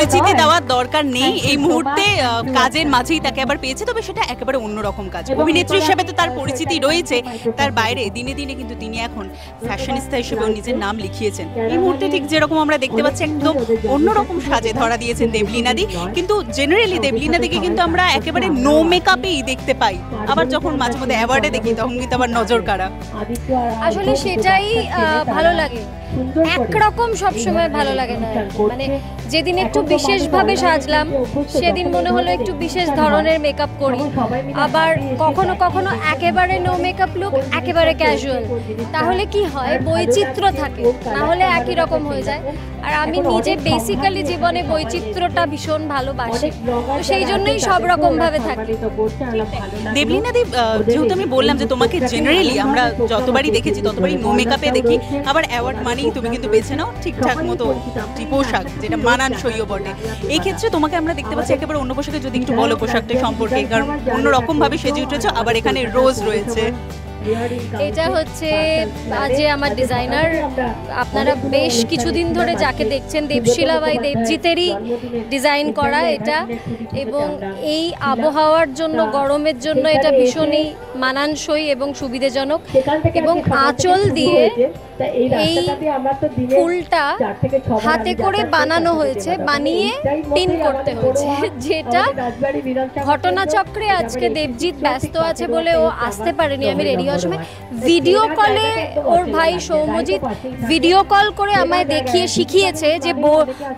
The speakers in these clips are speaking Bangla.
পরিচিতি দেওয়ার দরকার নেই এই মুহূর্তে, কাজের মাঝেই তাকে আবার পেয়েছে, তবে সেটা একেবারে অন্যরকম কাজ। অভিনেত্রী হিসেবে তো তার পরিচিতি রয়েছে, তার বাইরে দিনে দিনে কিন্তু তিনি এখন ফ্যাশনিস্তা হিসেবেও নিজের নাম লিখিয়েছেন। এই মুহূর্তে ঠিক যেরকম আমরা দেখতে পাচ্ছি একদম অন্যরকম সাজে ধরা দিয়েছেন দেবলীনাদি। কিন্তু জেনারেলি দেবলীনাদিকে কিন্তু আমরা একেবারে নো মেকআপেই দেখতে পাই, আবার যখন মাঝে মধ্যে অ্যাওয়ার্ডে দেখি তখন কিন্তু আবার নজর কাড়া। আসলে সেটাই ভালো লাগে, একরকম সবসময় ভালো লাগে না। মানে যেদিন একটু বিশেষভাবে সাজলাম সেদিন মনে হলো একটু বিশেষ ধরনের মেকআপ করি, আবার কখনো কখনো একেবারে নো মেকআপ লুক, একেবারে ক্যাজুয়াল। তাহলে কি হয়, বৈচিত্র্য থাকে, না হলে একই রকম হয়ে যায়। আর আমি নিজে বেসিক্যালি জীবনে বৈচিত্র্যটা ভীষণ ভালোবাসি, তো সেই জন্যই সব রকম ভাবে থাকি। দেবলীনাদি, যেহেতু আমি বললাম যে তোমাকে জেনারেলি আমরা যতবারই দেখেছি ততবারই নো মেকআপে দেখি, আবার অ্যাওয়ার্ড মানেই তুমি কিন্তু বেছে নাও ঠিকঠাক মতো পোশাক, যেটা মানানসইও বটে। এই ক্ষেত্রে তোমাকে আমরা দেখতে পাচ্ছি একেবারে অন্য পোশাকে, যদি একটু বলো পোশাকটা সম্পর্কে, কারণ অন্যরকম ভাবে সেজে উঠেছো, আবার এখানে রোজ রয়েছে। এটা হচ্ছে আজকে আমার ডিজাইনার, আপনারা বেশ কিছুদিন ধরে যাকে দেখছেন দেবশিলা বাই দেবজিতেরই ডিজাইন করা এটা, এবং এই আবহাওয়ার জন্য, গরমের জন্য এটা ভীষণই মানানসই এবং সুবিধাজনক। এবং আঁচল দিয়ে এই ফুলটা হাতে করে বানানো হয়েছে, বানিয়ে পিন করতে হয়েছে, যেটা ঘটনাচক্রে আজকে দেবজিৎ ব্যস্ত আছে বলে ও আসতে পারেনি। আমি রেডি হওয়ার সময় ভিডিও কলে ওর ভাই সৌম্যজিৎ ভিডিও কল করে আমায় দেখিয়ে শিখিয়েছে যে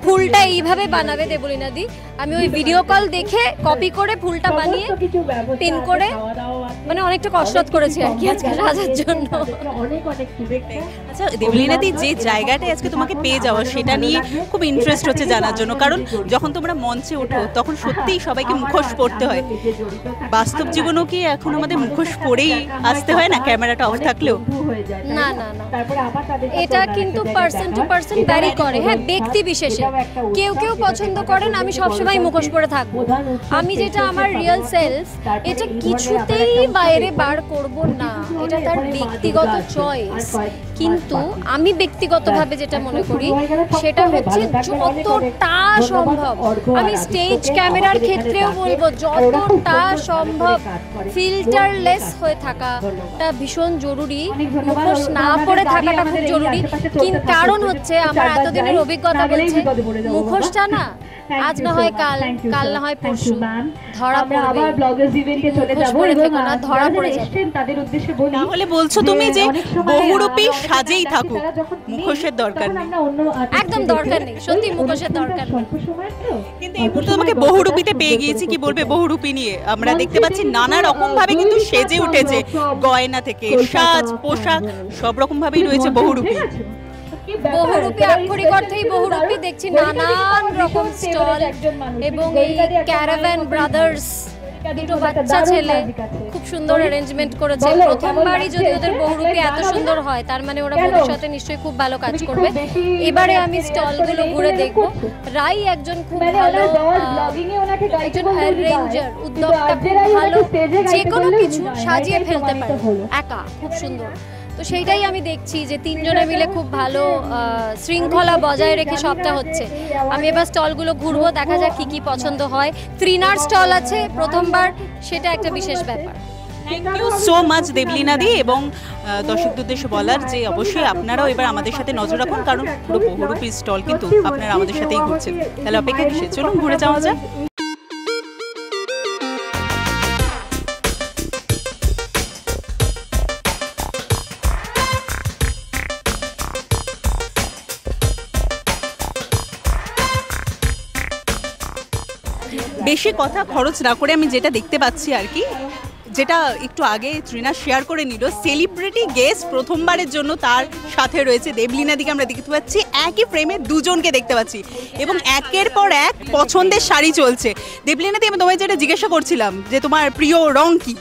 ফুলটা এইভাবে বানাবে দেবলীনাদি। আমি ওই ভিডিও কল দেখে কপি করে ফুলটা বানিয়ে পিন করে, মানে অনেকটা কসরত করেছি আর কি আজকে সাজার জন্য। আচ্ছা দেবলীনাদি, যে জায়গাটায় আজকে তোমাকে পেয়ে যাওয়া সেটা নিয়ে খুব ইন্টারেস্ট হচ্ছে জানার জন্য, কারণ যখন তোমরা মঞ্চে ওঠো তখন সত্যিই সবাইকে মুখোশ পরতে হয়। বাস্তব জীবনেও কি এখন আমাদের মুখোশ পরেই আসতে হয় না, ক্যামেরাটা অফ থাকলেও? না না না, এটা কিন্তু পার্সন টু পার্সন ভ্যারি করে। হ্যাঁ, ব্যক্তি বিশেষে কেউ কেউ পছন্দ করেন আমি সবসময় মুখোশ পরে থাকবো। আমি যেটা আমার রিয়েল সেলফ, এটা কিছুতেই বাইরে বার করব না, এটা তার ব্যক্তিগত চয়েস। কিন্তু আমি ব্যক্তিগতভাবে যেটা মনে করি সেটা হচ্ছে যতটা সম্ভব, আমি স্টেজ ক্যামেরার ক্ষেত্রেও বলবো যতটা সম্ভব ফিল্টারলেস হয়ে থাকাটা ভীষণ জরুরি, মুখোশ না পরে থাকাটা খুব জরুরি। কিন্তু কারণ হচ্ছে আমার এতদিনের অভিজ্ঞতা বলছে মুখোশটা না আজ না হয় কাল, কাল না হয় পরশু ধরা পড়বে। ধরা পড়ে তাহলে বলছো তুমি যে বহুরূপী সাজেই থাকুক, মুখোশের দরকার নেই? একদম দরকার নেই, সত্যি মুখোশের দরকার নেই। কিন্তু এই মুহূর্তে তোমাকে বহুরূপীতে পেয়ে গিয়েছি, কি বলবে বহুরূপী নিয়ে? আমরা দেখতে পাচ্ছি নানা রকম ভাবে কিন্তু সেজে উঠেছে, গয়না থেকে সাজ, পোশাক সব রকম ভাবেই রয়েছে বহুরূপী। বহুরূপী আক্ষরিক অর্থেই বহুরূপী, দেখছি নানান রকম স্টল, এবং এই ক্যারাভান ব্রাদার্স দুটো বাচ্চা ছেলে খুব সুন্দর অ্যারেঞ্জমেন্ট করেছে। প্রথমবারই যদি ওদের বহুরূপী এত সুন্দর হয় তার মানে ওরা ভবিষ্যতে নিশ্চয়ই খুব ভালো কাজ করবে। এবারে আমি স্টলগুলো ঘুরে দেখবো। রাই একজন খুব ভালো একজন অ্যারেঞ্জার, উদ্যোক্তা, খুব ভালো, যে কোনো কিছু সাজিয়ে ফেলতে পারে একা, খুব সুন্দর। তো সেইটাই আমি দেখছি যে তিনজনে মিলে খুব ভালো শৃঙ্খলা বজায় রেখে সবটা হচ্ছে। আমি এবার স্টলগুলো ঘুরবো, দেখা যাক কি কি পছন্দ হয়। ত্রিনার স্টল আছে প্রথমবার, সেটা একটা বিশেষ ব্যাপার। থ্যাংক ইউ সো মাচ দেবলীনাদি, এবং দর্শকদের উদ্দেশ্যে বলার যে অবশ্যই আপনারাও এবার আমাদের সাথে নজর রাখুন, কারণ পুরো বহুরূপী স্টল কিন্তু আপনারা আমাদের সাথেই ঘুরছেন। তাহলে অপেক্ষা কিসে, চলুন ঘুরে যাওয়া যাক। বেশি কথা খরচ না করে আমি যেটা দেখতে পাচ্ছি আর কি, যেটা একটু আগে ত্রিনা শেয়ার করে নিল, সেলিব্রিটি গেস্ট প্রথমবারের জন্য তার সাথে রয়েছে দেবলীনাদিকে আমরা দেখতে পাচ্ছি। একই ফ্রেমে দুজনকে দেখতে পাচ্ছি এবং একের পর এক পছন্দের শাড়ি চলছে। দেবলীনাদি, আমি তোমায় যেটা জিজ্ঞাসা করছিলাম যে তোমার প্রিয় রং কি?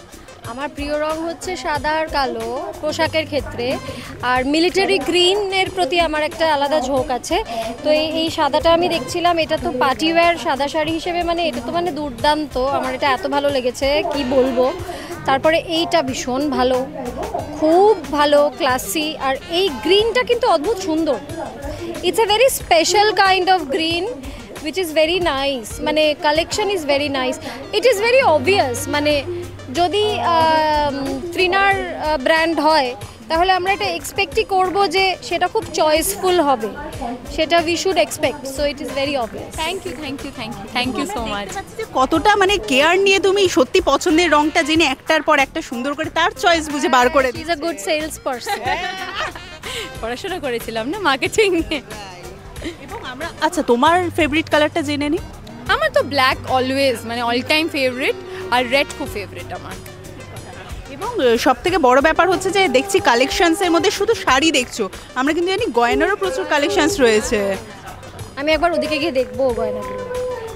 আমার প্রিয় রং হচ্ছে সাদা আর কালো পোশাকের ক্ষেত্রে, আর মিলিটারি গ্রিনের প্রতি আমার একটা আলাদা ঝোঁক আছে। তো এই সাদাটা আমি দেখছিলাম, এটা তো পার্টি ওয়্যার সাদা শাড়ি হিসেবে, মানে এটা তো মানে দুর্দান্ত, আমার এটা এত ভালো লেগেছে কি বলবো। তারপরে এইটা ভীষণ ভালো, খুব ভালো, ক্লাসি, আর এই গ্রিনটা কিন্তু অদ্ভুত সুন্দর। It's a very special kind of green, which is very nice. মানে collection is very nice, it is very obvious. মানে যদি ট্রিনার ব্র্যান্ড হয় তাহলে আমরা এটা এক্সপেক্টই করব যে সেটা খুব চয়েসফুল হবে, সেটা we should expect, so it is very obvious. Thank you so much. কতটা মানে কেয়ার নিয়ে তুমি সত্যি পছন্দের রংটা জেনে একটার পর একটা সুন্দর করে তার চয়েস বুঝে বার করে is a good sales person. পড়াশোনা করেছিলাম না মার্কেটিং নিয়ে। এবং আমরা আচ্ছা তোমার ফেভারিট কালারটা জেনে নিই। আমার তো ব্ল্যাক অলওয়েজ, মানে অল টাইম ফেভারিট, আর রেড খুব ফেভারিট আমার। এবং সব থেকে বড় ব্যাপার হচ্ছে যে দেখছি কালেকশনসের মধ্যে শুধু শাড়ি দেখছো, আমরা কিন্তু জানি গয়নারও প্রচুর কালেকশনস রয়েছে। আমি একবার ওদিকে গিয়ে দেখবো গয়নাগুলো,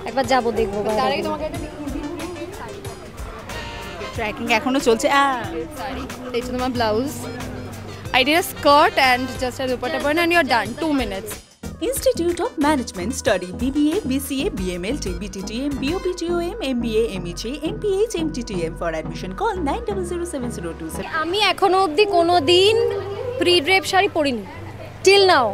একবার যাবো দেখবো। তার আগে তোমাকে একটা ট্র্যাকিং এখনো চলছে। শাড়ি, এই যে তোমার blouse, I did a skirt and just a dupatta burn and you're done, 2 minutes. Institute of Management Study BBA, BCA, BMLT, BTTM, BOPTOM, MBA, MEG, MPH, MTTM. For admission call 900702. আমি এখনো অবধি কোনো দিন প্রি ড্রেপ শাড়ি পরিনি, টিল নাও।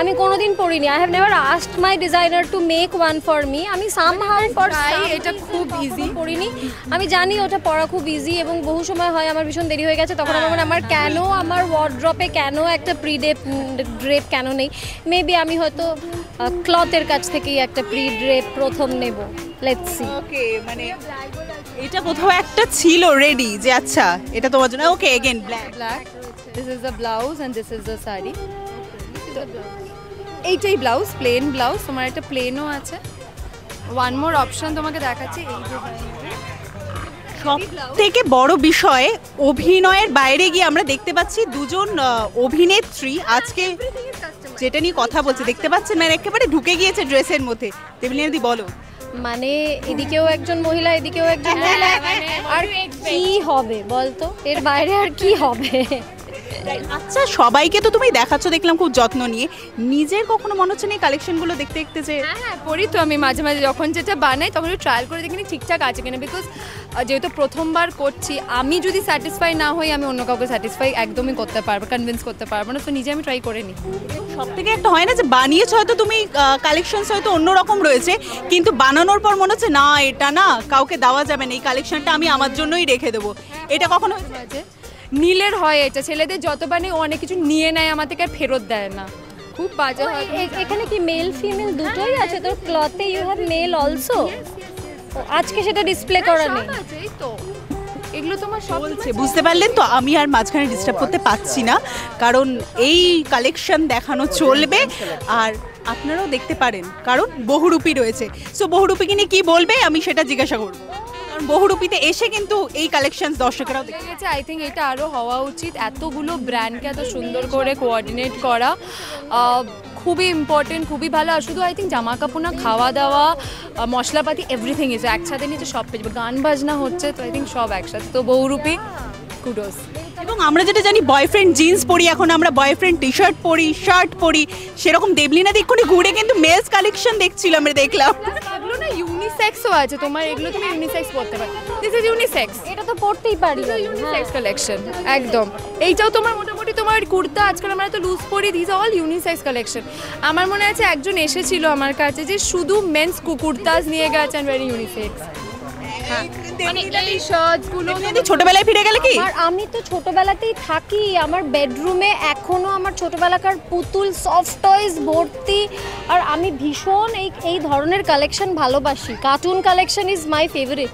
আমি কোনোদিন পরিনি। I have never asked my designer to make one for me. আমি সামহাউ ফর এটা খুব ইজি পরিনি। আমি জানি ওটা পরা খুব ইজি, এবং বহু সময় হয় আমার ভীষণ দেরি হয়ে গেছে, তখন আমার মনে আমার কেন আমার ওয়ার্ড্রপে কেন একটা প্রি ড্রেপ কেন নেই। মেবি আমি হয়তো ক্লথের কাছ থেকেই একটা প্রি ড্রেপ প্রথম নেব, লেটস সি। ওকে, মানে এটা কোথাও একটা ছিল রেডি যে আচ্ছা এটা তোমার জন্য। Okay, again black. This is the blouse and this is the saree. এইটাই ব্লাউজ, প্লেন ব্লাউজ। তোমার একটা প্লেনও আছে। ওয়ান মোর অপশন তোমাকে দেখাচ্ছি, এই যে সব থেকে বড় বিষয় অভিনয়ের বাইরে গিয়ে আমরা দেখতে পাচ্ছি দুজন অভিনেত্রী আজকে যেটা নিয়ে কথা বলছে দেখতে পাচ্ছেন, মানে একেবারে ঢুকে গিয়েছে ড্রেসের মধ্যে। দেবলিনাদি বলো। মানে এদিকেও একজন মহিলা, এদিকেও একজন মহিলা, আর কি হবে বলতো, এর বাইরে আর কি হবে? আচ্ছা, সবাইকে তো তুমি দেখাচ্ছ দেখলাম খুব যত্ন নিয়ে, নিজের কখনো মনে হচ্ছে না কালেকশনগুলো দেখতে দেখতে যে হ্যাঁ পড়ি তো আমি মাঝে মাঝে, যখন যেটা বানাই তখন একটু ট্রায়াল করে দেখিনি ঠিকঠাক আছে কিনা, বিকজ যেহেতু প্রথমবার করছি, আমি যদি স্যাটিসফাই না হই আমি অন্য কাউকে স্যাটিসফাই একদমই করতে পারবো, কনভিন্স করতে পারবো না, তো নিজে আমি ট্রাই করে নিই। সব থেকে একটা হয় না যে বানিয়েছ হয়তো তুমি, কালেকশনস হয়তো অন্যরকম রয়েছে, কিন্তু বানানোর পর মনে হচ্ছে না এটা না কাউকে দেওয়া যাবে না, এই কালেকশনটা আমি আমার জন্যই রেখে দেবো, এটা কখনো হয়েছে? নীলের হয় এটা, ছেলেদের যতবার নেই অনেক কিছু নিয়ে নেয় আমার থেকে আর ফেরত দেয় না, খুব বাজে হয়। এখানে কি মেল ফিমেল দুটোই আছে তোর ক্লথে? You have male also? আজকে সেটা ডিসপ্লে করা নেই। এই তো এগুলো তোমার সব বলছে, বুঝতে পারলেন তো? আমি আর মাঝখানে ডিস্টার্ব করতে পারছি না, কারণ এই কালেকশন দেখানো চলবে আর আপনারাও দেখতে পারেন, কারণ বহুরূপী রয়েছে। সো বহুরূপীকে নিয়ে কি বলবে আমি সেটা জিজ্ঞাসা করবো, কারণ বহুরূপীতে এসে কিন্তু এই কালেকশন দর্শকেরাও দেখতে গেছে। আই থিঙ্ক এটা আরও হওয়া উচিত, এতগুলো ব্র্যান্ডকে এত সুন্দর করে কোঅর্ডিনেট করা খুবই ইম্পর্টেন্ট, খুবই ভালো। আর শুধু আই থিঙ্ক জামা কাপড় না, খাওয়া দাওয়া, মশলাপাতি, এভরিথিং ইজ একসাথে নিচে সব পেয়ে যাবে, গান বাজনা হচ্ছে, তো আই থিঙ্ক সব একসাথে, তো বহুরূপী কুডোস। এবং আমরা যেটা জানি বয়ফ্রেন্ড জিন্স পরি, এখন আমরা বয়ফ্রেন্ড টি শার্ট পরি, শার্ট পরি, সেরকম দেবলিনা এক্ষুনি ঘুরে কিন্তু মেলস কালেকশন দেখছিল, আমরা দেখলাম। এগুলো না ইউনিসেক্সও আছে তোমার, এগুলো তুমি ইউনিসেক্স পরতে পারো, দিস ইজ ইউনিসেক্স, এটা তো পড়তেই পারি। ইউনিসেক্স কালেকশন একদম। এইটাও তোমার মোটামুটি তোমার কুর্তা, আজকাল আমরা তো লুজ পরি, দিস অল ইউনিসেক্স কালেকশন। আমার মনে আছে একজন এসেছিল আমার কাছে যে শুধু মেন্স কুর্তাস নিয়ে গেছে অ্যান্ড ভেরি ইউনিসেক্স। মানে এই শার্টসগুলো ছোটবেলায় ফিরে গেলে কি? আর আমি তো ছোটবেলাতেই থাকি, আমার বেডরুমে এখনো আমার ছোটবেলাকার পুতুল সফট টয়েস ভর্তি, আর আমি ভীষণ এই ধরনের কালেকশন ভালোবাসি। Cartoon collection is my favourite.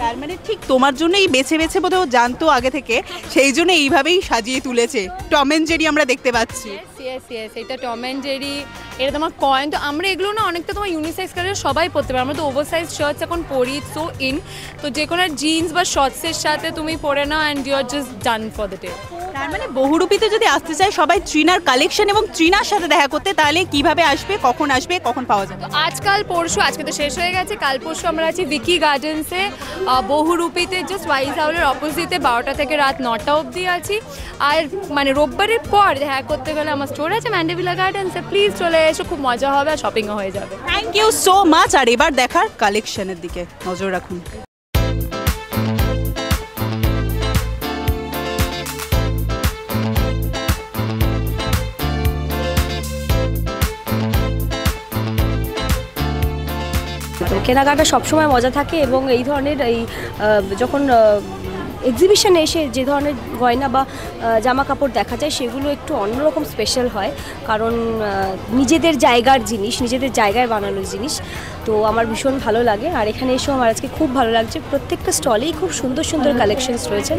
তার মানে ঠিক তোমার জন্যই বেছে বেছে বোধহয় জানতো আগে থেকে, সেই জন্য এইভাবেই সাজিয়ে তুলেছে। টম অ্যান্ড জেরি আমরা দেখতে পাচ্ছি। ইয়েস, এটা টম অ্যান্ড জেরি, এটা তোমার কয়েন। তো আমরা এগুলো না অনেকটা তোমার ইউনিসেক্স কালার সবাই পরতে পারে, আমরা তো ওভার সাইজ শার্টস এখন পরি, সো ইন, তো যে কোনো জিন্স বা শর্টসের সাথে তুমি পরে নাও and you are just done for the day. তার মানে বহুরূপীতে যদি আসতে চায় সবাই ট্রিনার কালেকশন এবং ট্রিনার সাথে দেখা করতে, তাহলে কিভাবে আসবে, কখন পাওয়া যাবে? আজকাল পরশু, আজকে তো শেষ হয়ে গেছে, কাল পরশু আমরা আছি ভিকি গার্ডেন্সে বহুরূপীতে, জাস্ট ওয়াইজ হাউসের অপোজিটে, 12টা থেকে রাত 9টা অবধি আছি। আর মানে রোববারের পর দেখা করতে গেলে আমার স্টোর আছে ম্যান্ডেভিলা গার্ডেন্সে, প্লিজ চলে এসো, খুব মজা হবে আর শপিংও হয়ে যাবে। Thank you so much. আর এবার দেখার কালেকশনের দিকে নজর রাখুন। কেনাকাটা সবসময় মজা থাকে এবং এই ধরনের এই যখন এক্সিবিশনে এসে যে ধরনের গয়না বা জামা কাপড় দেখা যায় সেগুলো একটু অন্যরকম স্পেশাল হয়, কারণ নিজেদের জায়গার জিনিস, নিজেদের জায়গায় বানানো জিনিস। তো আমার ভীষণ ভালো লাগে। আর এখানে এসেও আমার আজকে খুব ভালো লাগছে। প্রত্যেকটা স্টলেই খুব সুন্দর সুন্দর কালেকশনস রয়েছে।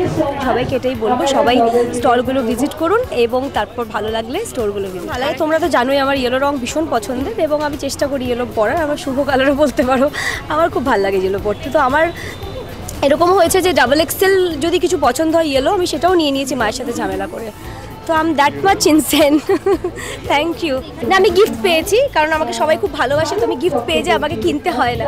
সবাইকে এটাই বলবো, সবাই স্টলগুলো ভিজিট করুন এবং তারপর ভালো লাগলে স্টোরগুলো ভিজিট। ভালো লাগে, তোমরা তো জানোই আমার ইয়েলো রং ভীষণ পছন্দের এবং আমি চেষ্টা করি ইয়েলো পরার। আমার শুভ কালারও বলতে পারো, আমার খুব ভালো লাগে ইয়েলো পরতে। তো আমার এরকম হয়েছে যে ডাবল এক্সেল যদি কিছু পছন্দ হয় ইয়েলো, আমি সেটাও নিয়ে নিয়েছি মায়ের সাথে ঝামেলা করে। তো I am that much insane. Thank you. না, আমি গিফট পেয়েছি, কারণ আমাকে সবাই খুব ভালোবাসে, তো আমি গিফট পেয়ে যে আমাকে কিনতে হয় না।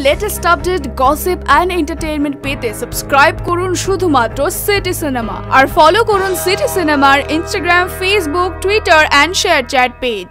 Latest update, gossip and entertainment পেতে সাবস্ক্রাইব করুন শুধুমাত্র সিটি সিনেমা, আর ফলো করুন সিটি সিনেমার Instagram, Facebook, Twitter and share chat page.